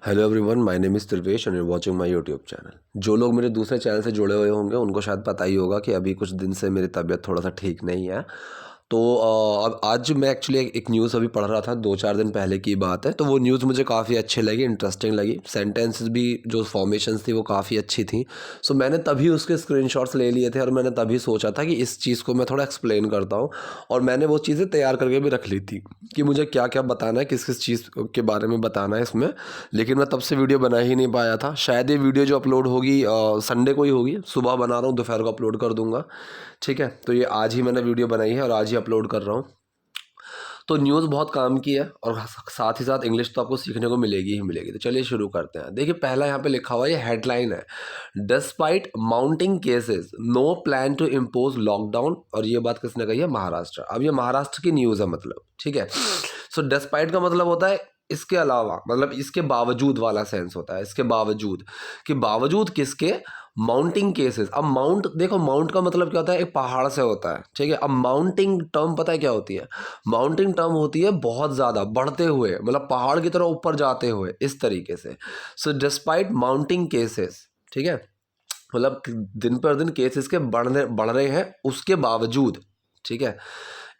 Hello everyone, my name is Trivesh and you watching my YouTube channel. जो लोग मेरे दूसरे चैनल से जुड़े हुए होंगे उनको शायद पता ही होगा कि अभी कुछ दिन से मेरी तबीयत थोड़ा सा ठीक नहीं है। तो अब आज मैं एक्चुअली एक न्यूज़ अभी पढ़ रहा था, 2-4 दिन पहले की बात है। तो वो न्यूज़ मुझे काफ़ी अच्छी लगी, इंटरेस्टिंग लगी। सेंटेंसेस भी, जो फॉर्मेशंस थी वो काफ़ी अच्छी थी। सो मैंने तभी उसके स्क्रीनशॉट्स ले लिए थे और मैंने तभी सोचा था कि इस चीज़ को मैं थोड़ा एक्सप्लेन करता हूँ। और मैंने वो चीज़ें तैयार करके भी रख ली थी कि मुझे क्या क्या बताना है, किस किस चीज़ के बारे में बताना है इसमें। लेकिन मैं तब से वीडियो बना ही नहीं पाया था। शायद ये वीडियो जो अपलोड होगी संडे को ही होगी। सुबह बना रहा हूँ, दोपहर को अपलोड कर दूंगा। ठीक है, तो ये आज ही मैंने वीडियो बनाई है और आज ही अपलोड कर रहा हूँ। तो न्यूज़ बहुत काम की है और साथ ही साथ इंग्लिश तो आपको सीखने को मिलेगी ही मिलेगी। तो चलिए शुरू करते हैं। देखिए, पहला यहाँ पे लिखा हुआ है, ये हेडलाइन है, despite mounting cases no plan to impose lockdown. और ये बात किसने कही है? महाराष्ट्र। अब ये महाराष्ट्र की न्यूज़ है, मतलब ठीक है। सो डिस्पाइट का मतलब होता है इसके अलावा, मतलब इसके बावजूद वाला सेंस होता है। इसके बावजूद, कि बावजूद किसके? Mounting cases. अब माउंट देखो, माउंट का मतलब क्या होता है? एक पहाड़ से होता है, ठीक है। अब माउंटिंग टर्म पता है क्या होती है? माउंटिंग टर्म होती है बहुत ज़्यादा बढ़ते हुए, मतलब पहाड़ की तरह ऊपर जाते हुए, इस तरीके से। सो डिस्पाइट माउंटिंग केसेस, ठीक है, मतलब दिन पर दिन केसेस के बढ़ रहे हैं, उसके बावजूद, ठीक है,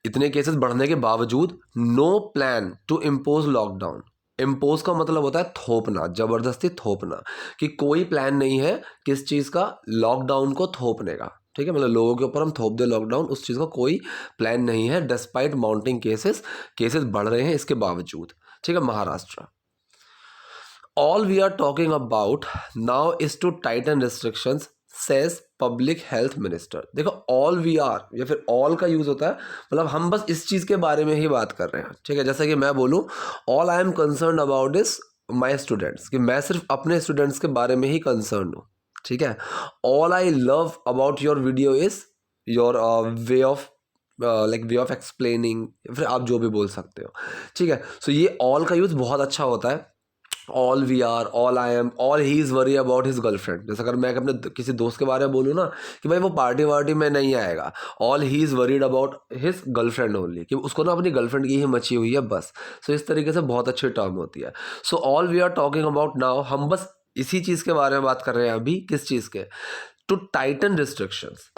इतने केसेस बढ़ने के बावजूद no plan to impose lockdown. Impose का मतलब होता है थोपना, जबरदस्ती थोपना, कि कोई प्लान नहीं है किस चीज़ का? लॉकडाउन को थोपने का, ठीक है, मतलब लोगों के ऊपर हम थोप दे लॉकडाउन, उस चीज़ का कोई प्लान नहीं है। डिस्पाइट माउंटिंग केसेस, केसेस बढ़ रहे हैं इसके बावजूद, ठीक है, Maharashtra. All we are talking about now is to tighten restrictions, says public health minister. देखो, ऑल वी आर या फिर ऑल का यूज होता है, मतलब हम बस इस चीज के बारे में ही बात कर रहे हैं, ठीक है। जैसे कि मैं बोलूं, all I am concern about is my students, कि मैं सिर्फ अपने स्टूडेंट्स के बारे में ही कंसर्न हूँ, ठीक है। All I love about your video is your way of, like way of explaining, फिर आप जो भी बोल सकते हो, ठीक है। सो ये ऑल का यूज बहुत अच्छा होता है। All we are, all I am, all he is worry about his girlfriend. जैसे अगर मैं अपने किसी दोस्त के बारे में बोलूँ ना कि भाई वो पार्टी वार्टी में नहीं आएगा, all he is worried about his girlfriend only, कि उसको ना अपनी गर्लफ्रेंड की ही मची हुई है बस। सो इस तरीके से बहुत अच्छी टर्म होती है। So all we are talking about now, हम बस इसी चीज़ के बारे में बात कर रहे हैं अभी। किस चीज़ के? To tighten restrictions.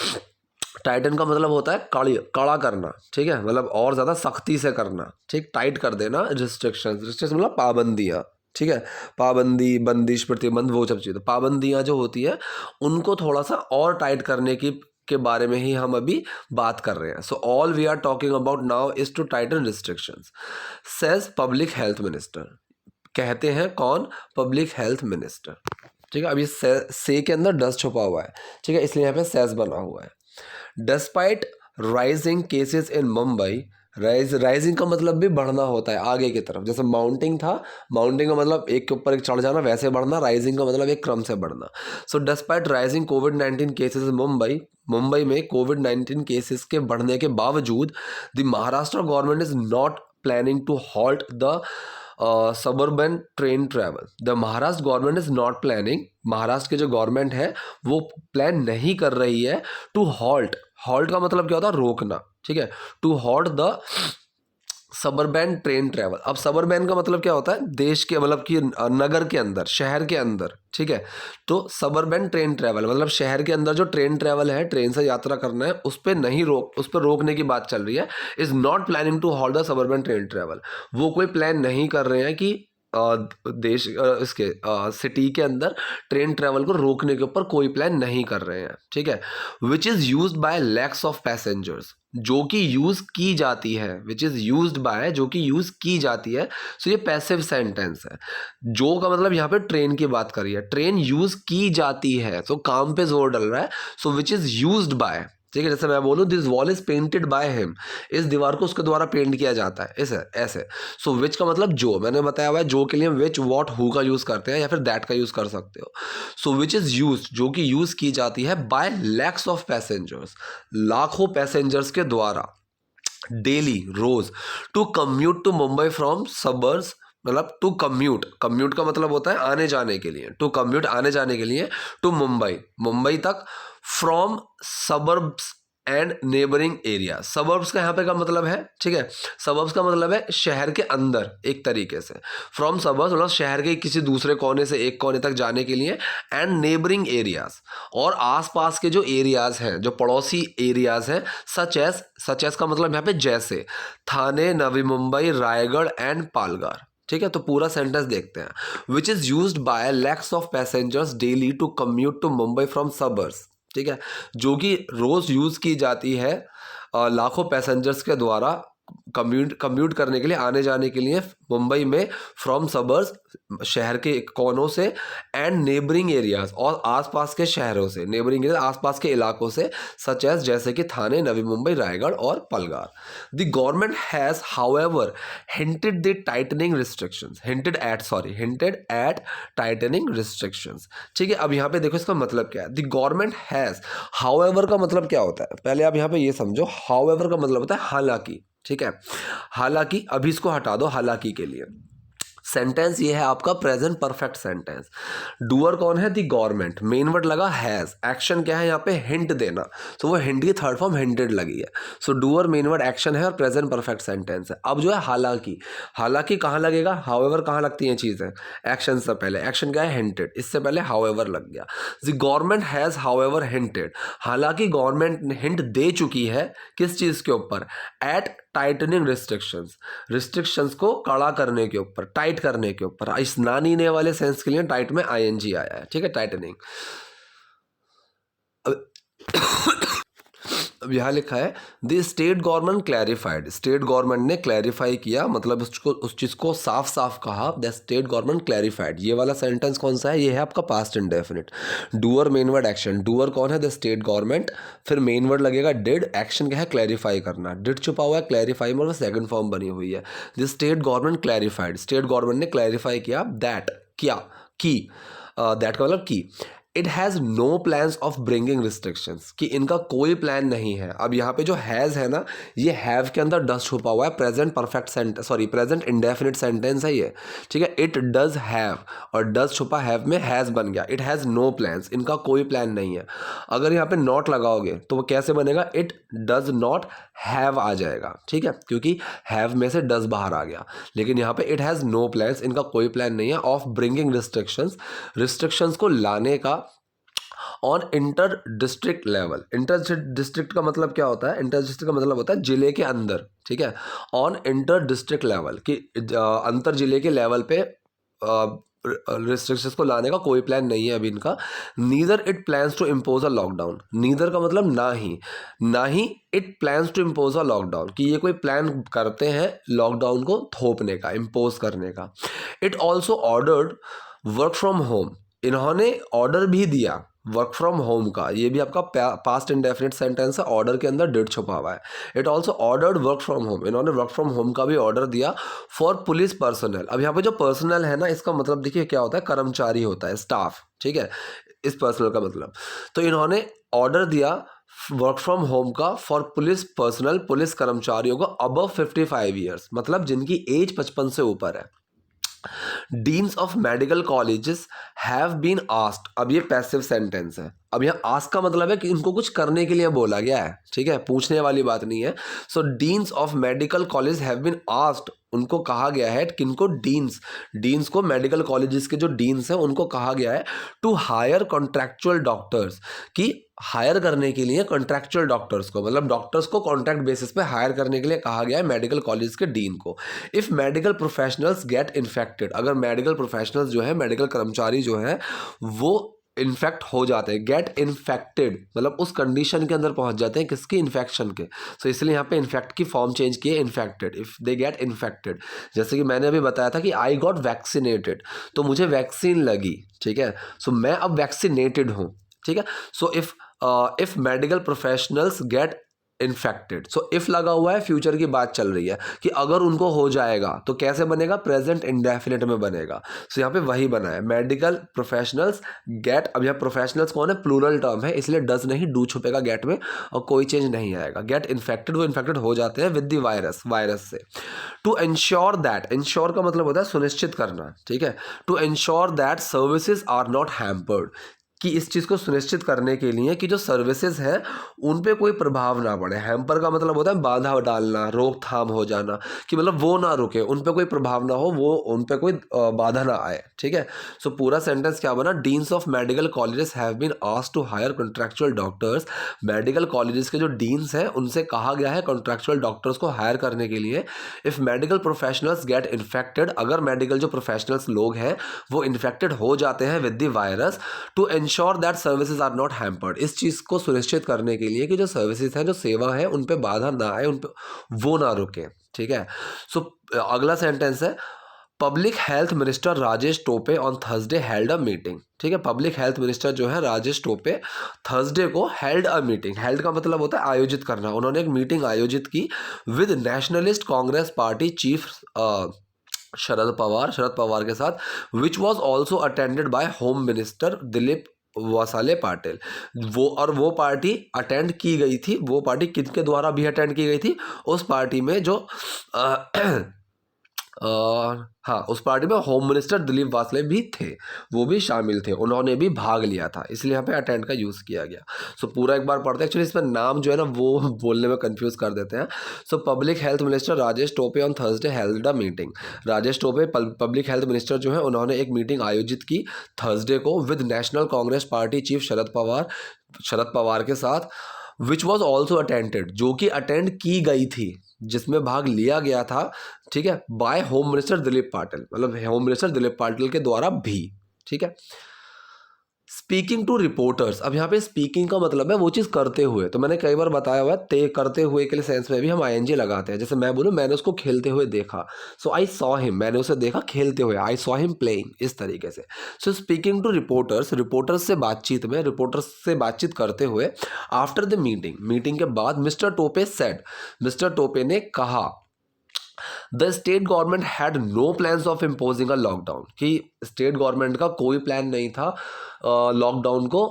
टाइटन का मतलब होता है कड़ा करना, ठीक है, मतलब और ज़्यादा सख्ती से करना, ठीक, टाइट कर देना। रिस्ट्रिक्शंस, रिस्ट्रिक्शन मतलब पाबंदियाँ, ठीक है। पाबंदी, बंदिश, प्रतिबंध, वो सब चीज़ें, पाबंदियाँ जो होती है उनको थोड़ा सा और टाइट करने की के बारे में ही हम अभी बात कर रहे हैं। So all we are talking about now is to tighten restrictions, says public health minister. कहते हैं कौन? पब्लिक हेल्थ मिनिस्टर, ठीक है। अब ये से के अंदर डस छुपा हुआ है, ठीक है, इसलिए यहाँ पे सेज बना हुआ है। Despite rising cases in Mumbai, rising का मतलब भी बढ़ना होता है आगे की तरफ। जैसे माउंटिंग था, माउंटिंग का मतलब एक के ऊपर एक चढ़ जाना, वैसे बढ़ना। राइजिंग का मतलब एक क्रम से बढ़ना। सो डिस्पाइट राइजिंग कोविड-19 केसेस इन मुंबई, मुंबई में कोविड-19 केसेस के बढ़ने के बावजूद the Maharashtra government is not planning to halt the suburban train travel. The Maharashtra government is not planning, Maharashtra की जो गवर्नमेंट है वो प्लान नहीं कर रही है टू हॉल्ट। हॉल्ट का मतलब क्या होता है? रोकना, ठीक है। To halt the suburban train travel. अब सबरबैन का मतलब क्या होता है? देश के, मतलब कि नगर के अंदर, शहर के अंदर, ठीक है। तो सबरबैन ट्रेन ट्रैवल मतलब शहर के अंदर जो ट्रेन ट्रैवल है, ट्रेन से यात्रा करना है, उस पर नहीं रोक, उस पर रोकने की बात चल रही है। Is not planning to halt the suburban train travel. वो कोई प्लान नहीं कर रहे हैं कि देश इसके सिटी के अंदर ट्रेन ट्रैवल को रोकने के ऊपर कोई प्लान नहीं कर रहे हैं, ठीक है। Which is used by lakhs of passengers, जो कि यूज़ की जाती है। विच इज़ यूज्ड बाय, जो कि यूज़ की जाती है। सो ये पैसिव सेंटेंस है। जो का मतलब यहाँ पे ट्रेन की बात करी है, ट्रेन यूज़ की जाती है, तो काम पे जोर डल रहा है। सो विच इज़ यूज्ड बाय, ठीक है। जैसे मैं बोलूँ this wall is painted by him, इस दीवार को उसके द्वारा पेंट किया जाता है, ऐसे ऐसे। सो विच का मतलब जो, मैंने बताया हुआ है, जो के लिए विच, वॉट, हु का यूज करते हैं, या फिर दैट का यूज कर सकते हो। सो विच इज यूज, जो कि यूज की जाती है बाय लैक्स ऑफ पैसेंजर्स, लाखों पैसेंजर्स के द्वारा, डेली, रोज, to commute to Mumbai from suburbs. मतलब टू कम्यूट, कम्यूट का मतलब होता है आने जाने के लिए, टू कम्यूट आने जाने के लिए, टू मुंबई, मुंबई तक, from suburbs, and neighbouring area. Suburbs का यहाँ पे का मतलब है, ठीक है, सबर्ब्स का मतलब है शहर के अंदर एक तरीके से। फ्रॉम सबर्ब्स मतलब शहर के किसी दूसरे कोने से एक कोने तक जाने के लिए। एंड नेबरिंग एरियाज, और आसपास के जो एरियाज हैं, जो पड़ोसी एरियाज हैं, सच एज का मतलब यहाँ पे जैसे, थाने, नवी मुंबई, रायगढ़ एंड पालघर। ठीक है, तो पूरा सेंटेंस देखते हैं। Which is used by lakhs of passengers daily to commute to Mumbai from suburbs. ठीक है, जो कि रोज यूज की जाती है लाखों पैसेंजर्स के द्वारा कम्यूट करने के लिए, आने जाने के लिए मुंबई में, फ्रॉम सबर्ब्स शहर के कोनों से, एंड नेबरिंग एरियाज और आसपास के शहरों से, नेबरिंग एरिया आसपास के इलाकों से, सच एज जैसे कि थाने, नवी मुंबई, रायगढ़ और Palghar. The government has however hinted at tightening restrictions। ठीक है, अब यहाँ पे देखो इसका मतलब क्या है। द गवर्नमेंट हैज, हाउएवर का मतलब क्या होता है, पहले आप यहाँ पे ये समझो, हाउएवर का मतलब होता है हालांकि। ठीक है, हालांकि, अभी इसको हटा दो हालांकि के लिए। सेंटेंस ये है आपका प्रेजेंट परफेक्ट सेंटेंस। डूअर कौन है? दी गवर्नमेंट। मेन वर्ड लगा हैज। एक्शन क्या है यहाँ पे? हिंट देना। तो वो हिंट की थर्ड फॉर्म हिंटेड लगी है। सो डूअर मेन वर्ड एक्शन है और प्रेजेंट परफेक्ट सेंटेंस है। अब जो है हालांकि, हालांकि कहाँ लगेगा? हाउएवर कहाँ लगती हैं चीज़ें? एक्शन से पहले। एक्शन क्या है? हिंटेड। इससे पहले हाउएवर लग गया। The government has however hinted. हालांकि गवर्नमेंट ने हिंट दे चुकी है किस चीज़ के ऊपर? Eight tightening restrictions. रिस्ट्रिक्शंस को कड़ा करने के ऊपर, टाइट करने के ऊपर। इस नानी ने वाले सेंस के लिए टाइट में आईएनजी आया है। ठीक है, टाइटनिंग। अब यहाँ लिखा है the state government clarified. State government ने क्लैरिफाई किया, मतलब उसको, उस चीज़ को साफ साफ कहा। The state government clarified. ये वाला सेंटेंस कौन सा है? ये है आपका past indefinite. Doer main word action. Doer कौन है? The state government. फिर मेन वर्ड लगेगा डिड। एक्शन क्या है? क्लैरिफाई करना। डिड छुपा हुआ है, क्लैरिफाई में सेकंड फॉर्म बनी हुई है। The state government clarified. State government ने क्लैरिफाई किया दैट, क्या, की, दैट का मतलब की। It has no plans of bringing restrictions, कि इनका कोई प्लान नहीं है। अब यहाँ पे जो हैज़ है ना, ये हैव के अंदर डज छुपा हुआ है। Present perfect sentence, sorry present indefinite sentence है ये। ठीक है, इट डज हैव, और डज छुपा हैव में हैज़ बन गया। इट हैज़ नो प्लान्स, इनका कोई प्लान नहीं है। अगर यहाँ पे नॉट लगाओगे तो वो कैसे बनेगा? इट डज नॉट हैव आ जाएगा। ठीक है, क्योंकि हैव में से डज बाहर आ गया। लेकिन यहाँ पे इट हैज़ नो प्लान्स, इनका कोई प्लान नहीं है ऑफ ब्रिंगिंग रिस्ट्रिक्शंस, रिस्ट्रिक्शंस को लाने का on inter district level. Inter district का मतलब क्या होता है? इंटर डिस्ट्रिक्ट का मतलब होता है जिले के अंदर। ठीक है, ऑन इंटर डिस्ट्रिक्ट लेवल, कि अंतर जिले के लेवल पे रिस्ट्रिक्शंस को लाने का कोई प्लान नहीं है अभी इनका। Neither it plans to impose a lockdown. Neither का मतलब ना ही it plans to impose a lockdown, कि ये कोई प्लान करते हैं लॉकडाउन को थोपने का, इम्पोज करने का। It also ordered work from home. इन्होंने ऑर्डर भी दिया वर्क फ्रॉम होम का। ये भी आपका पास्ट इंडेफिनिट सेंटेंस है, ऑर्डर के अंदर डिड छुपा हुआ है। It also ordered work from home. इन्होंने वर्क फ्रॉम होम का भी ऑर्डर दिया फॉर पुलिस पर्सनल। अब यहाँ पे जो पर्सनल है ना, इसका मतलब देखिए क्या होता है? कर्मचारी होता है, स्टाफ। ठीक है, इस पर्सनल का मतलब, तो इन्होंने ऑर्डर दिया वर्क फ्रॉम होम का फॉर पुलिस पर्सनल, पुलिस कर्मचारियों को अबव 55 ईयर्स, मतलब जिनकी एज 55 से ऊपर है। Deans of medical colleges have been asked. अब ये पैसिव सेंटेंस है। अब यहाँ आस्क का मतलब है कि इनको कुछ करने के लिए बोला गया है। ठीक है, पूछने वाली बात नहीं है। So deans of medical college have been asked, उनको कहा गया है, किनको? डीन्स को, मेडिकल कॉलेजेस के जो डीन्स हैं उनको कहा गया है टू हायर कॉन्ट्रैक्चुअल डॉक्टर्स, कि हायर करने के लिए कॉन्ट्रैक्चुअल डॉक्टर्स को, मतलब डॉक्टर्स को कॉन्ट्रैक्ट बेसिस पे हायर करने के लिए कहा गया है मेडिकल कॉलेज के डीन को। If medical professionals get infected, अगर मेडिकल प्रोफेशनल्स जो है, मेडिकल कर्मचारी जो है, वो इन्फेक्ट हो जाते हैं, गेट इन्फेक्टेड मतलब उस कंडीशन के अंदर पहुंच जाते हैं, किसकी? इन्फेक्शन के। सो इसलिए यहाँ पे इन्फेक्ट की फॉर्म चेंज की है, infected. If they get infected, जैसे कि मैंने अभी बताया था कि आई गॉट वैक्सीनेटेड, तो मुझे वैक्सीन लगी। ठीक है, सो मैं अब वैक्सीनेटेड हूँ। ठीक है, so if medical professionals get infected, so if लगा हुआ है, फ्यूचर की बात चल रही है कि अगर उनको हो जाएगा तो कैसे बनेगा? प्रेजेंट इंडेफिनिट में बनेगा। सो यहाँ पे वही बना है, मेडिकल प्रोफेशनल्स गेट। अब यहाँ प्रोफेशनल्स कौन है? प्लूरल टर्म है, इसलिए डज नहीं, डू छुपेगा गेट में और कोई चेंज नहीं आएगा। गेट इन्फेक्टेड, वो इन्फेक्टेड हो जाते हैं विद द वायरस से। टू इंश्योर दैट, इंश्योर का मतलब होता है सुनिश्चित करना। ठीक है, to ensure that services are not hampered, कि इस चीज़ को सुनिश्चित करने के लिए कि जो सर्विसेज हैं उन पे कोई प्रभाव ना पड़े। हैम्पर का मतलब होता है बाधा डालना, रोकथाम हो जाना, कि मतलब वो ना रुके, उन पे कोई प्रभाव ना हो, वो उन पे कोई बाधा ना आए, ठीक है। सो पूरा सेंटेंस क्या बना, deans of medical colleges have been asked to hire contractual doctors. Medical colleges के जो डीन्स हैं उनसे कहा गया है कॉन्ट्रैक्चुअल डॉक्टर्स को हायर करने के लिए। If medical professionals get infected, अगर मेडिकल जो प्रोफेशनल्स लोग हैं वो इन्फेक्टेड हो जाते हैं with the virus, to ensure that services are not hampered, इस चीज़ को सुनिश्चित करने के लिए कि जो सर्विसेज हैं, जो सेवा है, उन पे बाधा ना आए, उन पे वो ना रुके, ठीक है। सो अगला सेंटेंस है, public health minister Rajesh Tope on Thursday held a meeting, ठीक है। पब्लिक हेल्थ मिनिस्टर जो है राजेश टोपे थर्सडे को हेल्ड अ मीटिंग, हेल्ड का मतलब होता है आयोजित करना, उन्होंने एक मीटिंग आयोजित की विद नेशनलिस्ट कांग्रेस पार्टी चीफ शरद पवार के साथ, which was also attended by home minister Dilip वसाले पाटिल। वो पार्टी अटेंड की गई थी, वो पार्टी किसके द्वारा भी अटेंड की गई थी, उस पार्टी में जो हाँ, उस पार्टी में होम मिनिस्टर दिलीप वासले भी थे, वो भी शामिल थे, उन्होंने भी भाग लिया था, इसलिए यहाँ पे अटेंड का यूज़ किया गया। सो पूरा एक बार पढ़ते हैं, एक्चुअली इसमें नाम जो है ना वो बोलने में कंफ्यूज कर देते हैं। So public health minister Rajesh Tope on Thursday held a meeting. Rajesh Tope public health minister जो है उन्होंने एक मीटिंग आयोजित की थर्सडे को विद नेशनल कांग्रेस पार्टी चीफ शरद पवार के साथ, विच वॉज ऑल्सो अटेंडेड, जो कि अटेंड की गई थी, जिसमें भाग लिया गया था, ठीक है, by home minister Dilip Patil, मतलब होम मिनिस्टर दिलीप पाटिल के द्वारा भी, ठीक है। स्पीकिंग टू रिपोर्टर्स, अब यहाँ पे स्पीकिंग का मतलब है वो चीज़ करते हुए, तो मैंने कई बार बताया हुआ है ते करते हुए के लिए सेंस में भी हम आईएनजी लगाते हैं। जैसे मैं बोलूँ मैंने उसको खेलते हुए देखा, सो आई सॉ हिम, मैंने उसे देखा खेलते हुए, आई सॉ हिम प्लेइंग, इस तरीके से। So speaking to reporters, reporters से बातचीत करते हुए, आफ्टर द मीटिंग के बाद मिस्टर टोपे ने कहा, the state government had no plans of imposing a lockdown, कि स्टेट गवर्नमेंट का कोई प्लान नहीं था लॉकडाउन को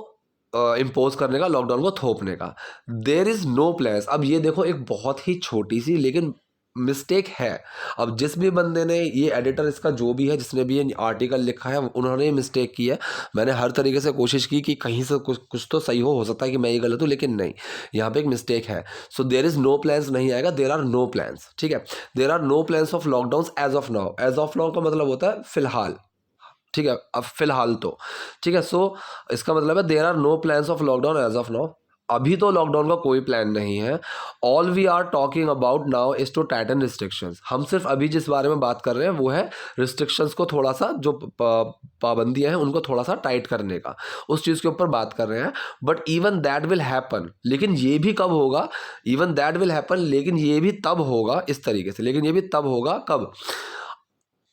इम्पोज करने का, लॉकडाउन को थोपने का। देयर इज़ नो प्लान्स, अब ये देखो एक बहुत ही छोटी सी लेकिन मिस्टेक है। अब जिस भी बंदे ने, ये एडिटर इसका जो भी है, जिसने भी ये आर्टिकल लिखा है, उन्होंने ये मिस्टेक की है। मैंने हर तरीके से कोशिश की कि कहीं से कुछ तो सही हो सकता है कि मैं ये गलत हूँ, लेकिन नहीं, यहाँ पे एक मिस्टेक है। So there is no plans नहीं आएगा, देर आर नो प्लान्स, ठीक है। There are no plans of lockdown as of now, as of now का मतलब होता है फिलहाल, ठीक है, अब फिलहाल तो, ठीक है। सो इसका मतलब है there are no plans of lockdown as of now, अभी तो लॉकडाउन का कोई प्लान नहीं है। All we are talking about now is to tighten restrictions, हम सिर्फ अभी जिस बारे में बात कर रहे हैं वो है रिस्ट्रिक्शंस को थोड़ा सा, जो पाबंदियां हैं उनको थोड़ा सा टाइट करने का, उस चीज़ के ऊपर बात कर रहे हैं। But even that will happen, लेकिन ये भी कब होगा, इवन दैट विल हैपन, लेकिन ये भी तब होगा, इस तरीके से, लेकिन ये भी तब होगा कब,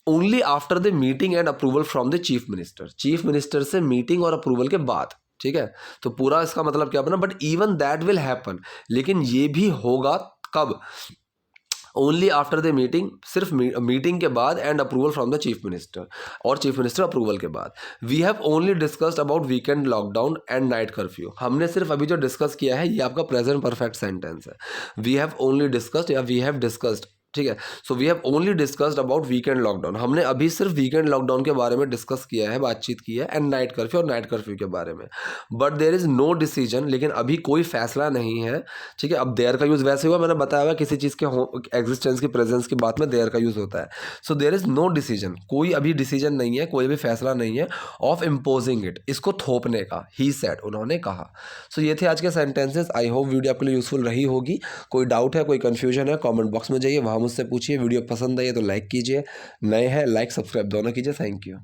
only after the meeting and approval from the chief minister से मीटिंग और अप्रूवल के बाद, ठीक है। तो पूरा इसका मतलब क्या बना, but even that will happen, लेकिन ये भी होगा कब, ओनली आफ्टर द मीटिंग, सिर्फ मीटिंग के बाद, and approval from the chief minister, और चीफ मिनिस्टर अप्रूवल के बाद। We have only discussed about weekend lockdown and night curfew, हमने सिर्फ अभी जो डिस्कस किया है ये आपका प्रेजेंट परफेक्ट सेंटेंस है। वी हैव ओनली डिस्कस्ड या वी हैव डिस्कस्ड, ठीक है। So we have only discussed about weekend lockdown, हमने अभी सिर्फ वीकेंड लॉकडाउन के बारे में डिस्कस किया है, बातचीत की है, एंड नाइट कर्फ्यू, और नाइट कर्फ्यू के बारे में। But there is no decision, लेकिन अभी कोई फैसला नहीं है, ठीक है। अब देयर का यूज़ वैसे हुआ, मैंने बताया हुआ किसी चीज़ के एग्जिस्टेंस की, प्रेजेंस की बात में देयर का यूज़ होता है। So there is no decision, कोई अभी डिसीजन नहीं है, कोई भी फैसला नहीं है, ऑफ इम्पोजिंग इट, इसको थोपने का, ही सेड, उन्होंने कहा। सो ये थे आज के सेंटेंसेस। आई होप वीडियो आपके लिए यूजफुल रही होगी। कोई डाउट है, कोई कन्फ्यूजन है, कॉमेंट बॉक्स में जाइए, वहाँ मुझसे पूछिए। वीडियो पसंद आई है तो लाइक कीजिए, नए हैं लाइक सब्सक्राइब दोनों कीजिए। Thank you.